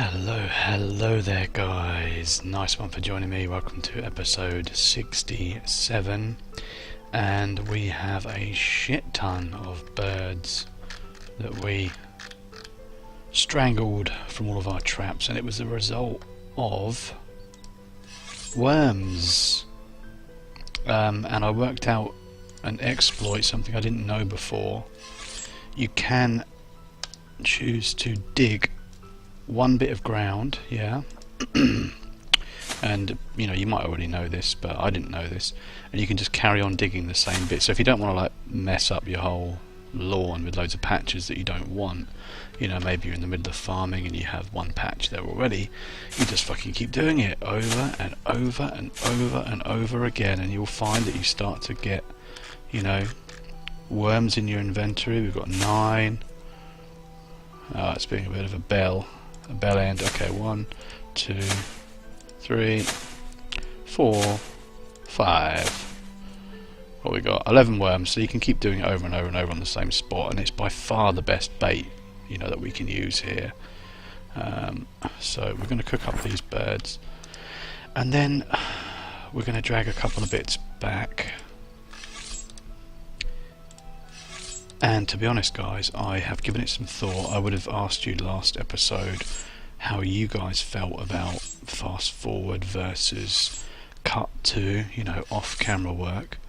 Hello there guys, nice one for joining me. Welcome to episode 67, and we have a shit ton of birds that we strangled from all of our traps, and it was the result of worms. And I worked out an exploit, something I didn't know before. You can choose to dig one bit of ground, yeah, and you know, you might already know this, but I didn't know this, and you can just carry on digging the same bit. So if you don't want to like mess up your whole lawn with loads of patches that you don't want, you know, maybe you're in the middle of farming and you have one patch there already, you just fucking keep doing it over and over and over and over again, and you'll find that you start to get, you know, worms in your inventory. We've got 9. It's being a bit of a bell end. Okay, 1, 2, 3, 4, 5. What we got? 11 worms. So you can keep doing it over and over and over on the same spot, and it's by far the best bait, you know, that we can use here. So we're going to cook up these birds, and then we're going to drag a couple of bits back. And to be honest guys, I have given it some thought. I would have asked you last episode how you guys felt about fast forward versus cut to, you know, off camera work,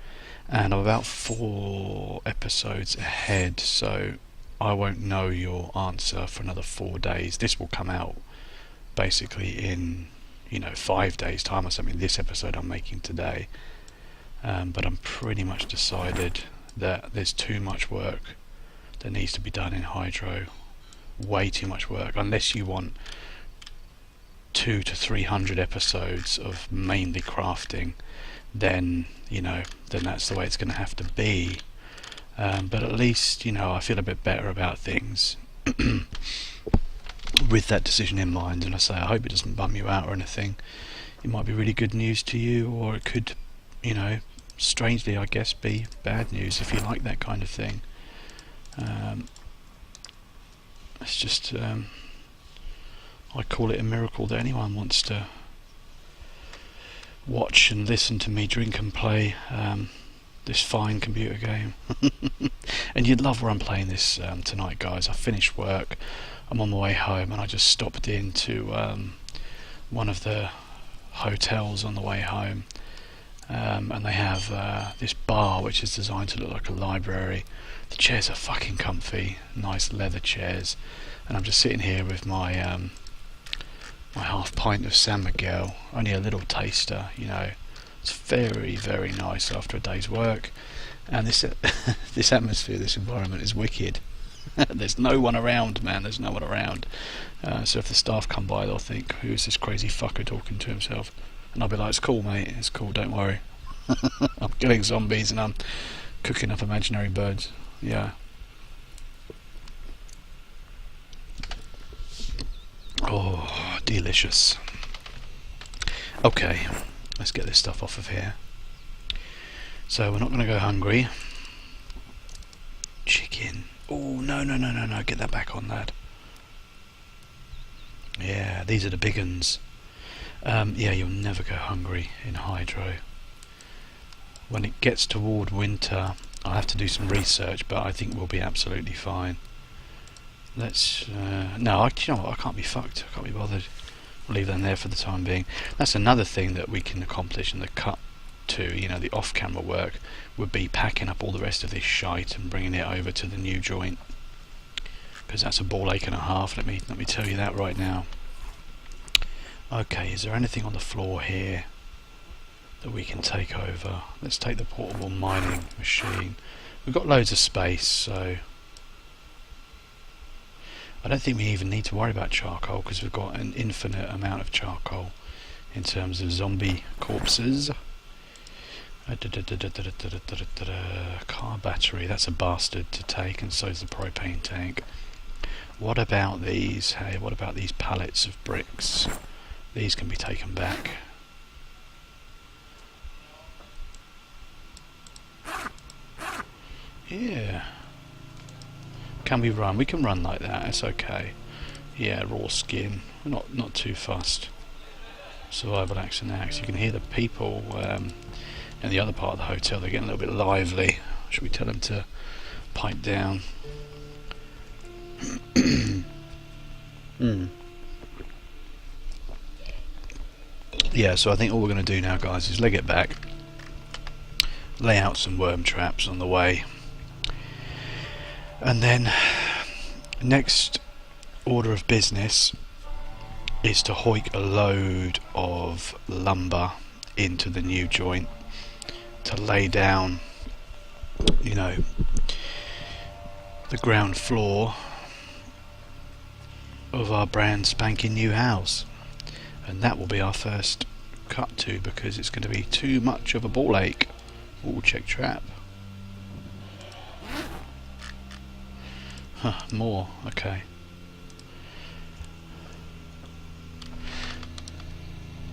and I'm about 4 episodes ahead, so I won't know your answer for another 4 days. This will come out basically in, you know, 5 days time or something, this episode I'm making today. But I'm pretty much decided that there's too much work that needs to be done in Hydro. Way too much work. Unless you want 200 to 300 episodes of mainly crafting, then, you know, then that's the way it's going to have to be. But at least, you know, I feel a bit better about things with that decision in mind, and I say I hope it doesn't bum you out or anything. It might be really good news to you, or it could, you know, strangely I guess be bad news if you like that kind of thing. It's just I call it a miracle that anyone wants to watch and listen to me drink and play this fine computer game. And you'd love where I'm playing this tonight guys. I finished work, I'm on my way home, and I just stopped into one of the hotels on the way home. And they have this bar which is designed to look like a library. The chairs are fucking comfy, nice leather chairs, and I'm just sitting here with my my half pint of San Miguel, only a little taster, you know. It's very, very nice after a day's work, and this this atmosphere, this environment is wicked. There's no one around, man, there's no one around. So if the staff come by, they'll think, who's this crazy fucker talking to himself? And I'll be like, it's cool mate, it's cool, don't worry. I'm killing zombies and I'm cooking up imaginary birds. Yeah. Oh, delicious. Okay, let's get this stuff off of here. So we're not going to go hungry. Chicken. Oh, no, get that back on, lad. Yeah, these are the big uns. Yeah, you'll never go hungry in Hydro. When it gets toward winter, I'll have to do some research, but I think we'll be absolutely fine. Let's you know what, I can't be fucked, I can't be bothered. I'll leave them there for the time being. That's another thing that we can accomplish in the cut to, you know, the off-camera work, would be packing up all the rest of this shite and bringing it over to the new joint, because that's a ball ache and a half, let me tell you that right now. Okay, is there anything on the floor here that we can take over? Let's take the portable mining machine. We've got loads of space, so I don't think we even need to worry about charcoal, because we've got an infinite amount of charcoal in terms of zombie corpses. Car battery, that's a bastard to take, and so is the propane tank. What about these? Hey, what about these pallets of bricks? These can be taken back. Yeah. Can we run? We can run like that, it's okay. Yeah, raw skin. Not too fussed. Survival axe and axe. You can hear the people in the other part of the hotel. They're getting a little bit lively. Should we tell them to pipe down? Yeah, so I think all we're going to do now, guys, is leg it back, lay out some worm traps on the way, and then next order of business is to hoik a load of lumber into the new joint to lay down, you know, the ground floor of our brand spanking new house. And that will be our first cut to, because it's going to be too much of a ball ache. Ooh, check trap. Huh, more, okay.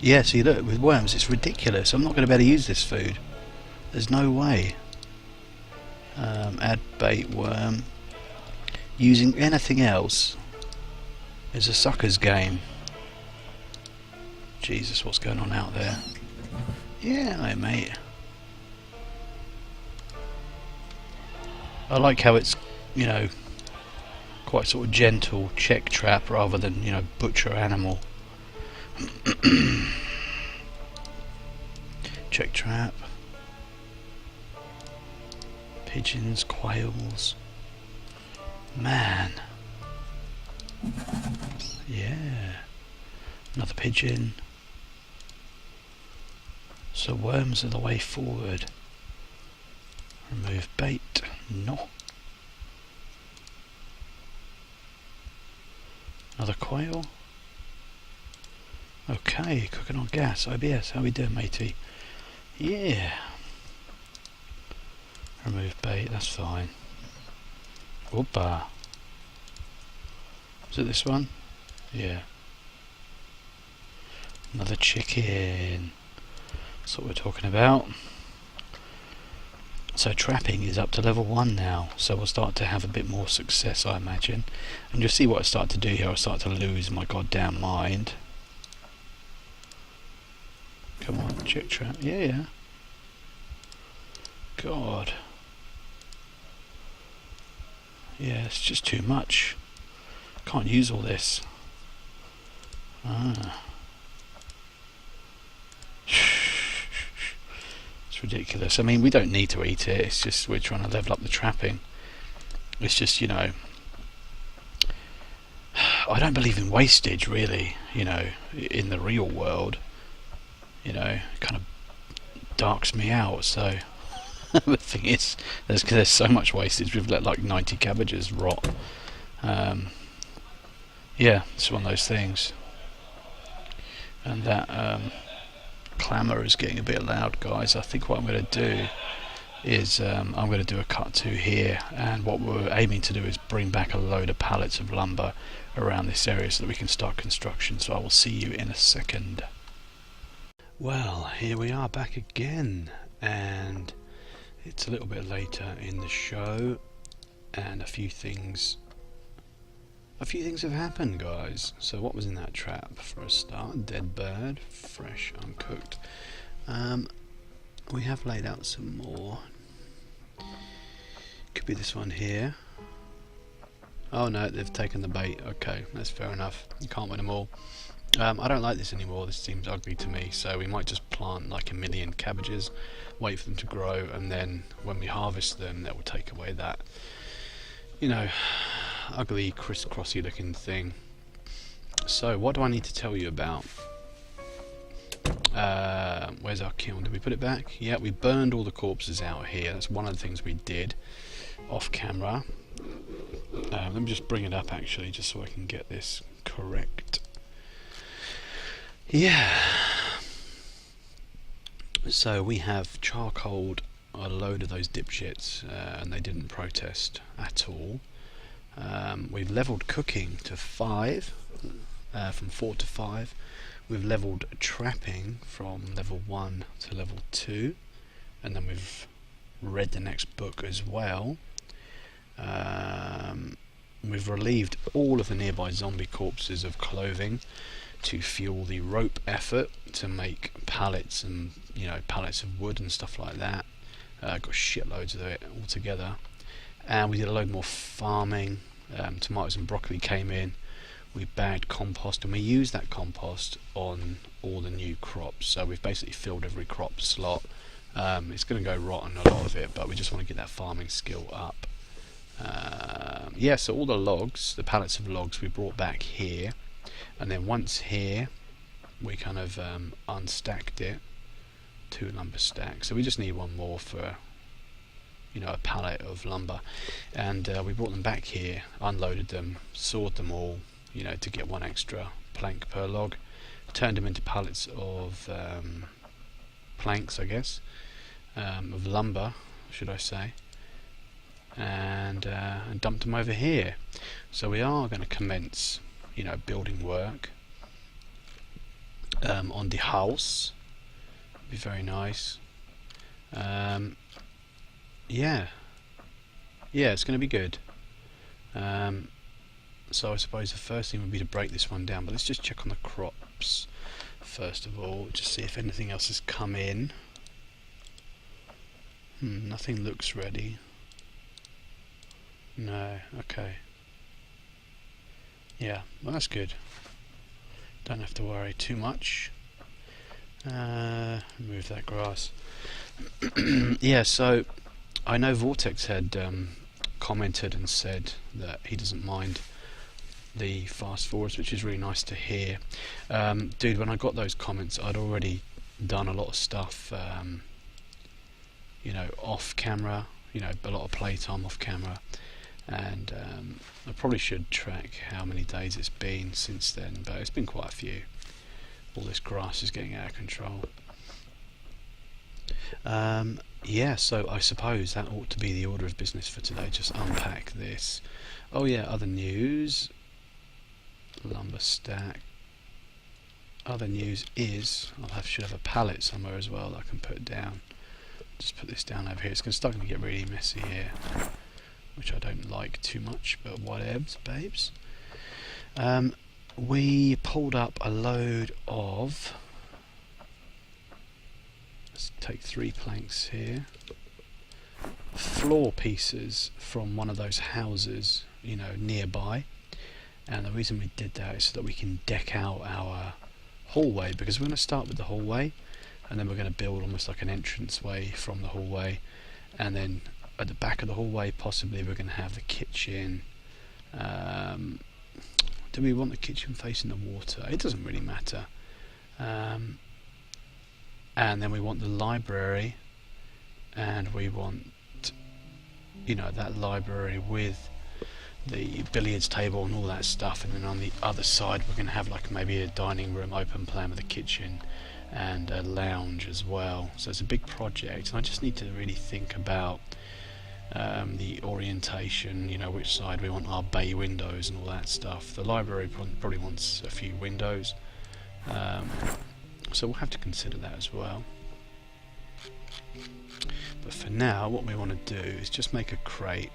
Yeah, see, look, with worms it's ridiculous. I'm not going to be able to use this food. There's no way. Add bait worm. Using anything else is a sucker's game. Jesus, what's going on out there? Yeah, hey, mate. I like how it's, you know, quite sort of gentle check trap rather than, you know, butcher animal. Check trap. Pigeons, quails. Man. Yeah. Another pigeon. So worms are the way forward. Remove bait. No. Another quail. Okay, cooking on gas. OBS, how we doing, matey? Yeah. Remove bait, that's fine. Whoopa. Is it this one? Yeah. Another chicken. That's what we're talking about. So trapping is up to level 1 now, so we'll start to have a bit more success, I imagine. And you'll see what I start to do here. I start to lose my goddamn mind. Come on, check trap. Yeah. God. Yeah, it's just too much. Can't use all this. It's ridiculous. I mean, we don't need to eat it. It's just we're trying to level up the trapping. It's just, you know, I don't believe in wastage, really. You know, in the real world, you know, it kind of darks me out. So the thing is, there's so much wastage. We've let like 90 cabbages rot. Yeah, it's one of those things. And that clamour is getting a bit loud, guys. I think what I'm going to do is I'm going to do a cut to here, and what we're aiming to do is bring back a load of pallets of lumber around this area so that we can start construction. So I will see you in a second. Well, here we are back again, and it's a little bit later in the show, and a few things have happened, guys. So what was in that trap for a start? Dead bird, fresh, uncooked. We have laid out some more. Could be this one here. Oh no, they've taken the bait. Okay, that's fair enough. You can't win them all. I don't like this anymore. This seems ugly to me. So we might just plant like 1 million cabbages, wait for them to grow, and then when we harvest them, that will take away that, you know, ugly crisscrossy looking thing. So what do I need to tell you about? Where's our kiln? Did we put it back? Yeah, we burned all the corpses out here. That's one of the things we did off camera. Let me just bring it up actually, just so I can get this correct. Yeah. So we have charcoaled a load of those dipshits, and they didn't protest at all. We've leveled cooking to 5, from 4 to 5. We've leveled trapping from level 1 to level 2, and then we've read the next book as well. we've relieved all of the nearby zombie corpses of clothing to fuel the rope effort to make pallets and pallets of wood and stuff like that. Got shitloads of it all together, and we did a load more farming. Tomatoes and broccoli came in. We bagged compost, and we used that compost on all the new crops. So we've basically filled every crop slot. It's going to go rotten, a lot of it, but we just want to get that farming skill up. Yeah, so all the logs, the pallets of logs, we brought back here, and then once here we kind of unstacked it, 2 lumber stacks. So we just need one more for a pallet of lumber, and we brought them back here, unloaded them, sawed them all, to get 1 extra plank per log, turned them into pallets of planks, I guess, of lumber, should I say, and dumped them over here. So we are going to commence, building work on the house. Be very nice. Yeah, it's going to be good. So I suppose the first thing would be to break this one down, but let's just check on the crops first of all, just see if anything else has come in. Nothing looks ready. No, okay. Yeah, well, that's good. Don't have to worry too much. Remove that grass. Yeah, so I know Vortex had commented and said that he doesn't mind the fast forwards, which is really nice to hear. Dude, when I got those comments, I'd already done a lot of stuff, off camera, a lot of playtime off camera, and I probably should track how many days it's been since then, but it's been quite a few. All this grass is getting out of control. Yeah, so I suppose that ought to be the order of business for today. Just unpack this. Oh yeah, other news. Lumber stack. Other news is should have a pallet somewhere as well that I can put down. Just put this down over here. It's going to get really messy here, which I don't like too much, but whatevs, babes. We pulled up a load of, let's take 3 planks here, floor pieces from one of those houses, nearby. And the reason we did that is so that we can deck out our hallway, because we're going to start with the hallway, and then we're going to build almost like an entranceway from the hallway, and then at the back of the hallway possibly we're going to have the kitchen. Do we want the kitchen facing the water? It doesn't really matter. And then we want the library, and we want that library with the billiards table and all that stuff, and then on the other side we're going to have like maybe a dining room open plan with a kitchen and a lounge as well. So it's a big project, and I just need to really think about the orientation, which side we want our bay windows and all that stuff. The library probably wants a few windows, so we'll have to consider that as well. But for now, what we want to do is just make a crate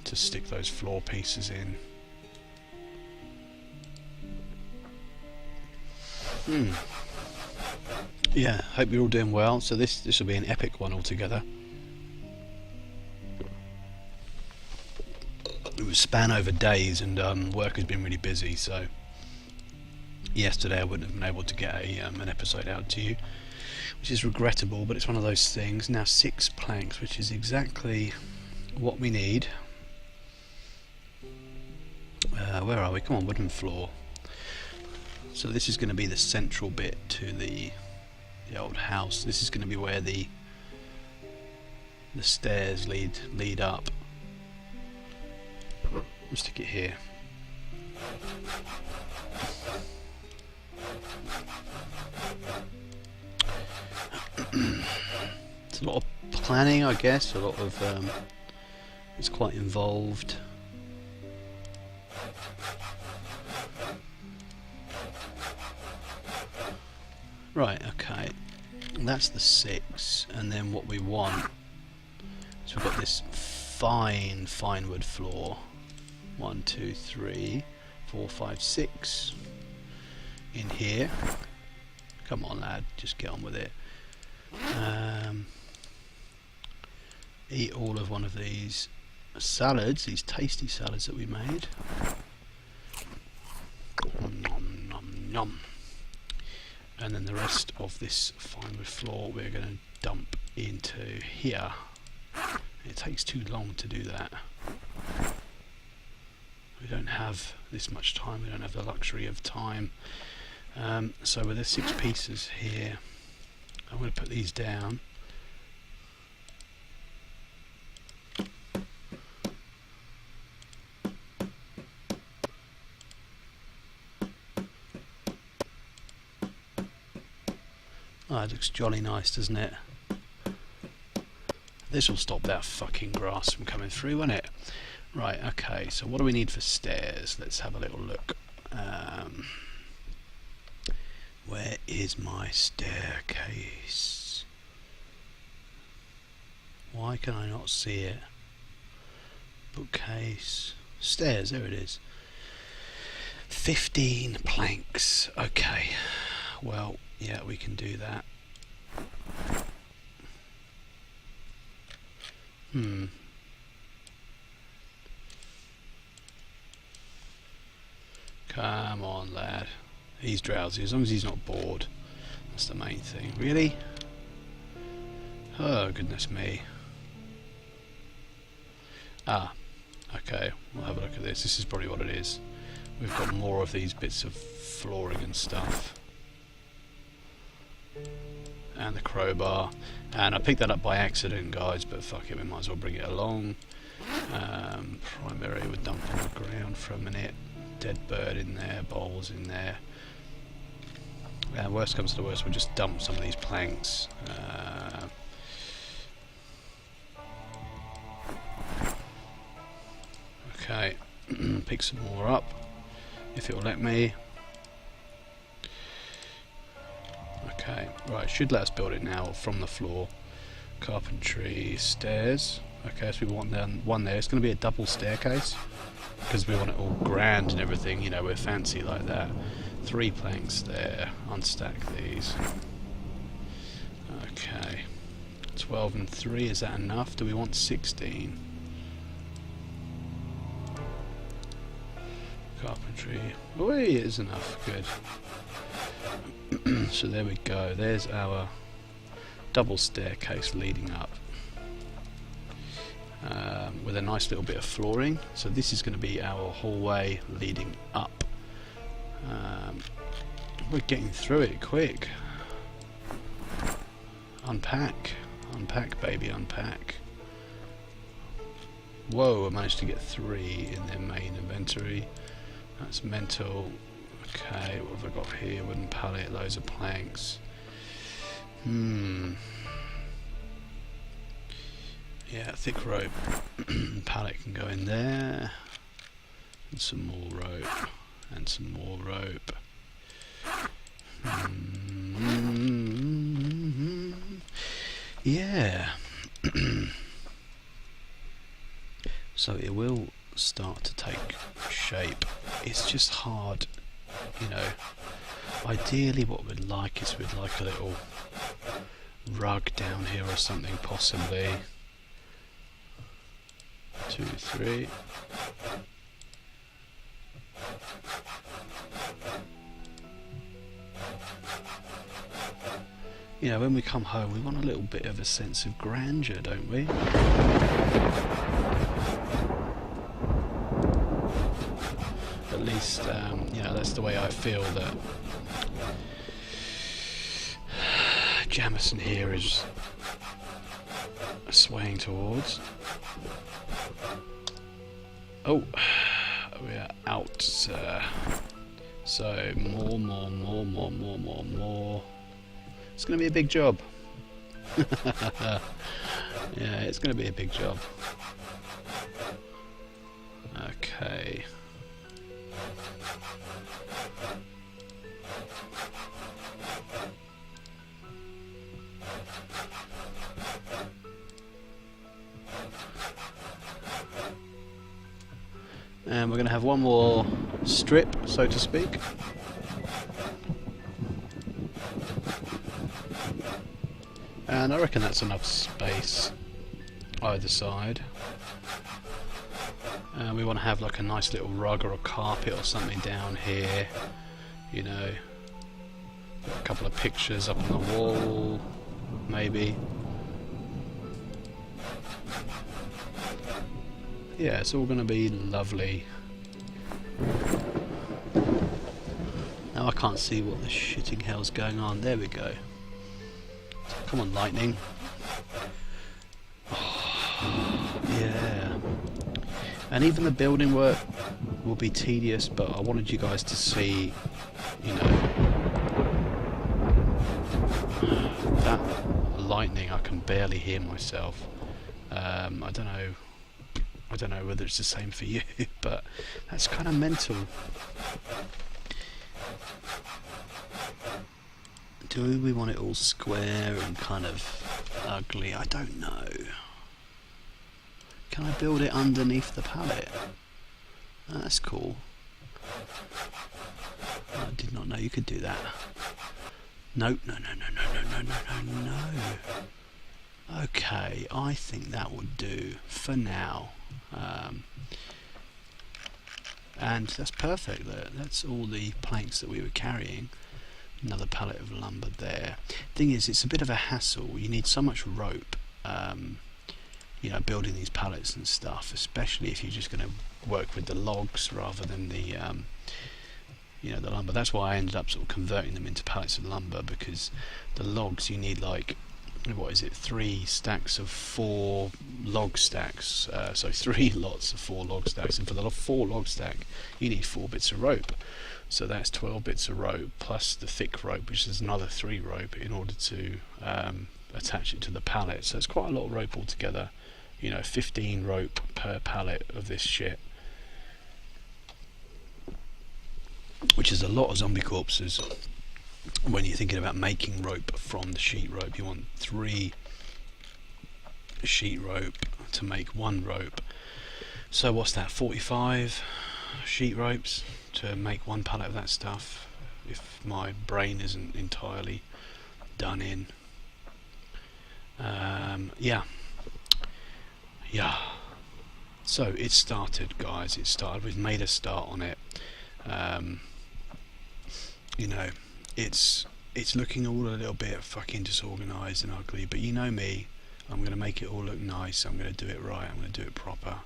to stick those floor pieces in. Yeah, hope you're all doing well. So this will be an epic one altogether. It was span over days, and work has been really busy, so yesterday I wouldn't have been able to get an episode out to you, which is regrettable, but it's one of those things. Now 6 planks, which is exactly what we need. Where are we? Come on, wooden floor. So this is going to be the central bit to the old house. This is going to be where the stairs lead up. We'll stick it here. It's a lot of planning, I guess. A lot of it's quite involved. Right, okay, that's the 6, and then what we want is we've got this fine wood floor, 1, 2, 3, 4, 5, 6 in here. Come on, lad, just get on with it. Eat all of one of these salads, these tasty salads that we made. Nom, nom, nom. And then the rest of this fine wood floor we're going to dump into here. It takes too long to do that. We don't have this much time, we don't have the luxury of time. So with the 6 pieces here, I'm going to put these down. Oh, it looks jolly nice, doesn't it? This will stop that fucking grass from coming through, won't it? Right, okay, so what do we need for stairs? Let's have a little look. Where is my staircase? Why can I not see it? Bookcase. Stairs, there it is. 15 planks. Okay. Well, yeah, we can do that. Come on, lad. He's drowsy, as long as he's not bored. That's the main thing. Really? Oh, goodness me. Ah, okay. We'll have a look at this. This is probably what it is. We've got more of these bits of flooring and stuff. And the crowbar. And I picked that up by accident, guys, but fuck it, we might as well bring it along. Primary, we're dumping on the ground for a minute. Dead bird in there, bowls in there. Worst comes to the worst, we'll just dump some of these planks. Okay, pick some more up, if it'll let me. Okay, right, should let us build it now from the floor. Carpentry, stairs. Okay, so we want one there. It's going to be a double staircase because we want it all grand and everything. You know, we're fancy like that. 3 planks there. Unstack these. Okay, 12 and 3. Is that enough? Do we want 16? Carpentry. Oh, it is enough. Good. So there we go. There's our double staircase leading up. With a nice little bit of flooring. So this is going to be our hallway leading up. We're getting through it quick. Unpack. Unpack, baby, unpack. Whoa, I managed to get 3 in their main inventory. That's mental. Okay, what have I got here? Wooden pallet, loads of planks. Yeah, thick rope. Pallet can go in there. And some more rope. And some more rope. Yeah. So it will start to take shape. It's just hard, you know. Ideally what we'd like is we'd like a little rug down here or something, possibly. 2, 3. You know, when we come home we want a little bit of a sense of grandeur, don't we? At least, you know, that's the way I feel that Jamison here is swaying towards. Oh, we are out, sir. So, more. It's going to be a big job. Yeah, it's going to be a big job. Okay. And we're going to have one more strip, so to speak. And I reckon that's enough space either side. We want to have like a nice little rug or a carpet or something down here, you know. Got a couple of pictures up on the wall, maybe. Yeah, it's all going to be lovely. Now I can't see what the shitting hell's going on. There we go. Come on, lightning. Oh, yeah. And even the building work will be tedious, but I wanted you guys to see, you know, that lightning. I can barely hear myself. I don't know whether it's the same for you, but that's kind of mental. Do we want it all square and kind of ugly? I don't know. Can I build it underneath the palette? Oh, that's cool. I did not know you could do that. No. Okay, I think that would do for now. And that's perfect. That's all the planks that we were carrying. Another pallet of lumber there. Thing is, it's a bit of a hassle. You need so much rope, you know, building these pallets and stuff, especially if you're just going to work with the logs rather than the you know, the lumber. That's why I ended up sort of converting them into pallets of lumber, because the logs, you need like, what is it, 3 stacks of 4 log stacks, so 3 lots of 4 log stacks, and for the 4 log stack you need 4 bits of rope. So that's 12 bits of rope plus the thick rope, which is another 3 rope, in order to attach it to the pallet. So it's quite a lot of rope altogether, you know, 15 rope per pallet of this shit, which is a lot of zombie corpses. When you're thinking about making rope from the sheet rope, you want 3 sheet rope to make 1 rope. So what's that, 45 sheet ropes to make 1 pallet of that stuff, if my brain isn't entirely done in. Yeah. So it started, guys. It started. We've made a start on it. You know, it's looking all a little bit fucking disorganised and ugly, but you know me, I'm going to make it all look nice. I'm going to do it right. I'm going to do it proper.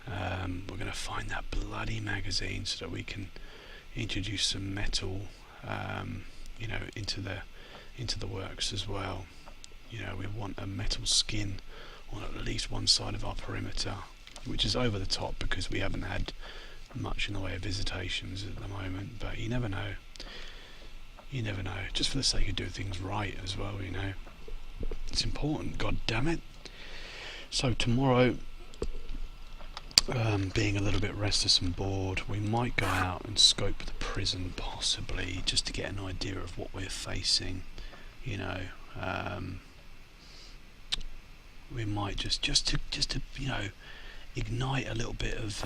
We're going to find that bloody magazine so that we can introduce some metal, you know, into the works as well. You know, we want a metal skin on at least one side of our perimeter, which is over the top because we haven't had much in the way of visitations at the moment, but you never know. You never know, just for the sake of doing things right as well, you know. It's important, god damn it. So tomorrow, being a little bit restless and bored, we might go out and scope the prison, possibly, just to get an idea of what we're facing, you know. We might just to you know, ignite a little bit of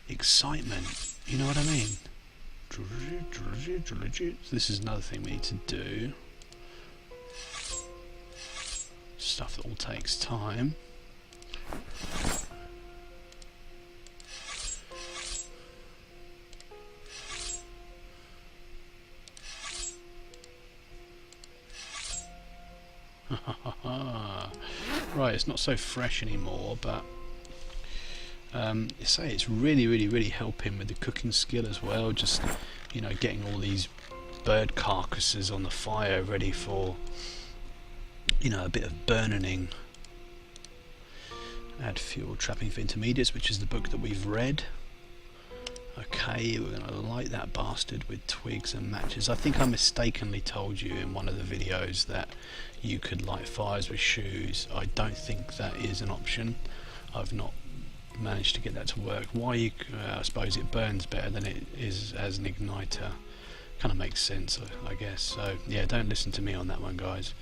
excitement, you know what I mean? This is another thing we need to do, stuff that all takes time. Right, it's not so fresh anymore, but you say it's really helping with the cooking skill as well. Just, you know, getting all these bird carcasses on the fire ready for, you know, a bit of burning. Add fuel trapping for intermediates, which is the book that we've read. Okay, we're going to light that bastard with twigs and matches. I think I mistakenly told you in one of the videos that you could light fires with shoes. I don't think that is an option. I've not managed to get that to work. Why? I suppose it burns better than it is as an igniter. Kind of makes sense, I guess. So yeah, don't listen to me on that one, guys.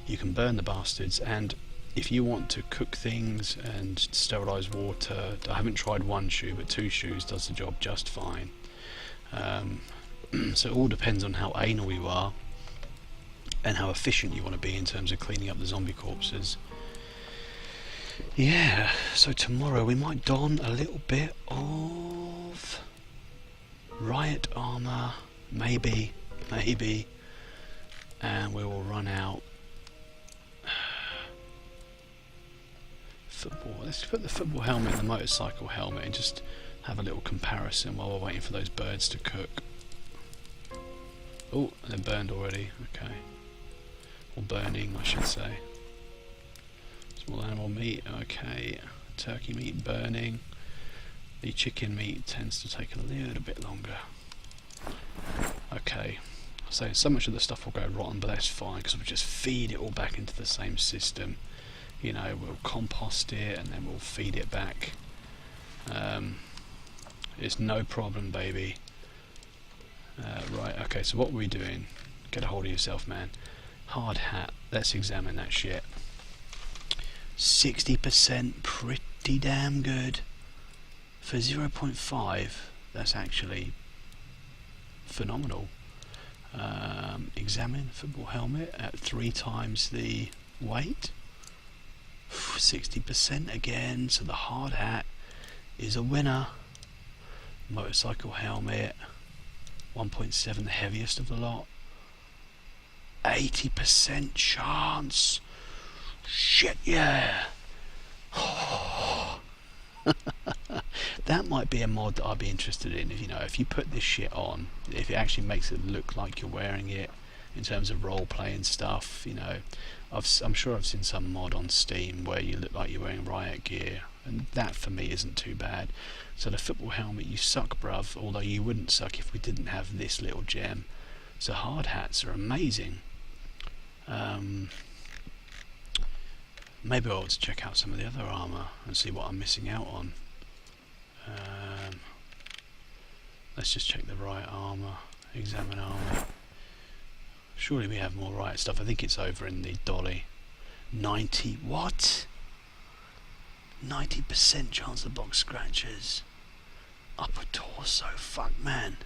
You can burn the bastards, and if you want to cook things and sterilise water, I haven't tried one shoe, but 2 shoes does the job just fine. So it all depends on how anal you are and how efficient you want to be in terms of cleaning up the zombie corpses. Yeah, so tomorrow we might don a little bit of riot armour, maybe, and we will run out. Football. Let's put the football helmet and the motorcycle helmet and just have a little comparison while we're waiting for those birds to cook. Oh, they're burned already. Okay. Or burning, I should say. Small animal meat. Okay. Turkey meat burning. The chicken meat tends to take a little bit longer. Okay. So much of the stuff will go rotten, but that's fine because we'll just feed it all back into the same system. You know, we'll compost it and then we'll feed it back. It's no problem, baby. Right, okay, so what are we doing? Get a hold of yourself, man. Hard hat, let's examine that shit. 60%, pretty damn good. For 0.5, that's actually phenomenal. Examine football helmet at 3 times the weight. 60% again, so the hard hat is a winner. Motorcycle helmet 1.7, the heaviest of the lot. 80% chance. Shit, yeah. That might be a mod that I'd be interested in. If you know, if you put this shit on, if it actually makes it look like you're wearing it in terms of role playing stuff, you know, I'm sure I've seen some mod on Steam where you look like you're wearing riot gear, and that for me isn't too bad. So the football helmet, you suck, bruv, although you wouldn't suck if we didn't have this little gem. So hard hats are amazing. Maybe I ought to check out some of the other armour and see what I'm missing out on. Let's just check the riot armour, examine armour. Surely we have more riot stuff. I think it's over in the dolly. 90, what? 90% chance of box scratches. Upper torso, fuck man.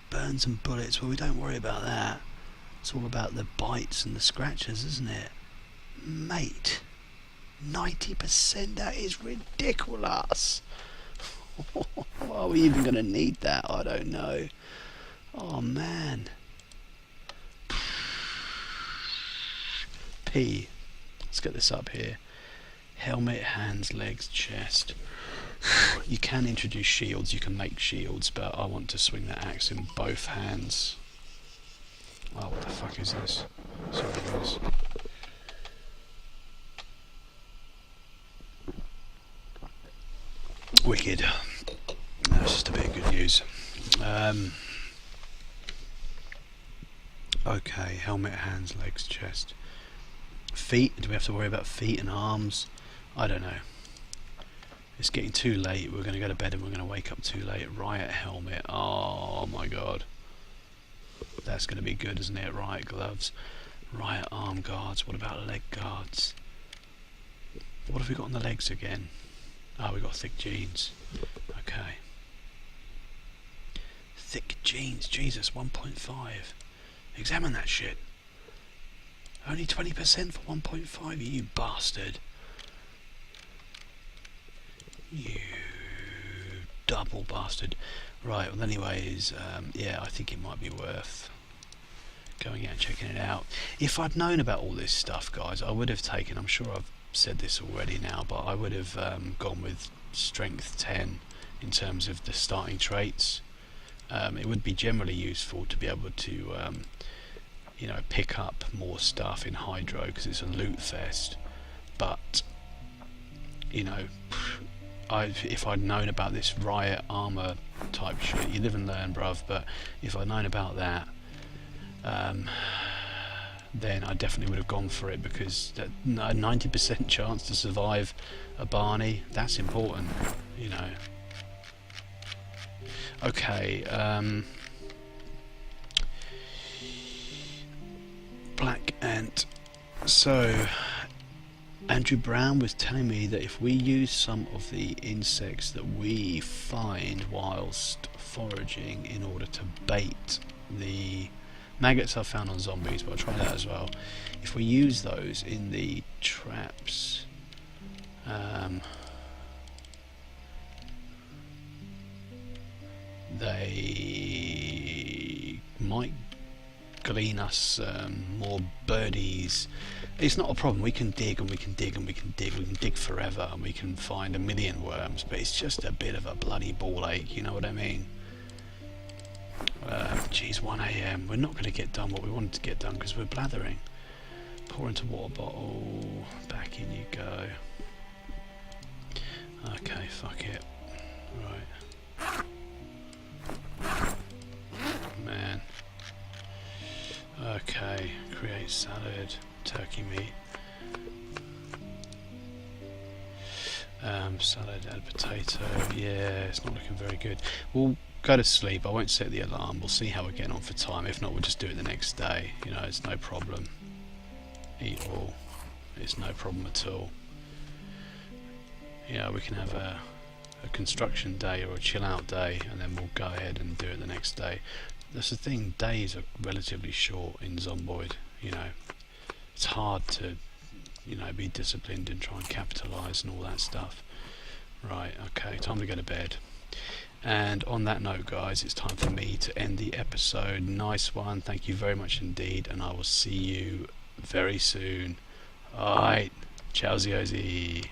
Burns and bullets, well we don't worry about that. It's all about the bites and the scratches, isn't it? Mate, 90%, that is ridiculous. Are we even going to need that? I don't know. Oh man. P. Let's get this up here. Helmet, hands, legs, chest. You can introduce shields, you can make shields, but I want to swing that axe in both hands. Oh, what the fuck is this? Sorry guys. Wicked. That's just a bit of good news. Okay, helmet, hands, legs, chest. Feet, do we have to worry about feet and arms? I don't know. It's getting too late, we're going to go to bed and we're going to wake up too late. Riot helmet, oh my god. That's going to be good, isn't it? Riot gloves. Riot arm guards, what about leg guards? What have we got on the legs again? Oh, we got thick jeans. Okay. Thick jeans, Jesus, 1.5. Examine that shit. Only 20% for 1.5, you bastard. You double bastard. Right, well anyways, yeah, I think it might be worth going out and checking it out. If I'd known about all this stuff, guys, I would have taken, I'm sure I've said this already now, but I would have gone with strength 10 in terms of the starting traits. It would be generally useful to be able to you know, pick up more stuff in Hydro because it's a loot fest, but you know, if I'd known about this riot armor type shit, you live and learn, bruv, but if I'd known about that, then I definitely would have gone for it, because that 90% chance to survive a Barney, that's important, you know. Okay, Black Ant So, Andrew Brown was telling me that if we use some of the insects that we find whilst foraging in order to bait the maggots I've found on zombies, but I'll try that as well. If we use those in the traps, they might glean us more birdies. It's not a problem. We can dig and we can dig and we can dig. We can dig forever and we can find a million worms, but it's just a bit of a bloody ball ache, you know what I mean? Geez, 1 AM. We're not going to get done what we wanted to get done because we're blathering. Pour into water bottle. Back in you go. Okay, fuck it. Right. Man. Okay, create salad, turkey meat. Salad, add potato. Yeah, it's not looking very good. We'll go to sleep. I won't set the alarm. We'll see how we're getting on for time. If not, we'll just do it the next day. You know, it's no problem. Eat all. It's no problem at all. Yeah, we can have a construction day or a chill out day, and then we'll go ahead and do it the next day. That's the thing. Days are relatively short in Zomboid. You know, it's hard to, you know, be disciplined and try and capitalise and all that stuff. Right, okay, time to go to bed. And on that note, guys, it's time for me to end the episode. Nice one, thank you very much indeed, and I will see you very soon. Alright, ciao, Ziozi.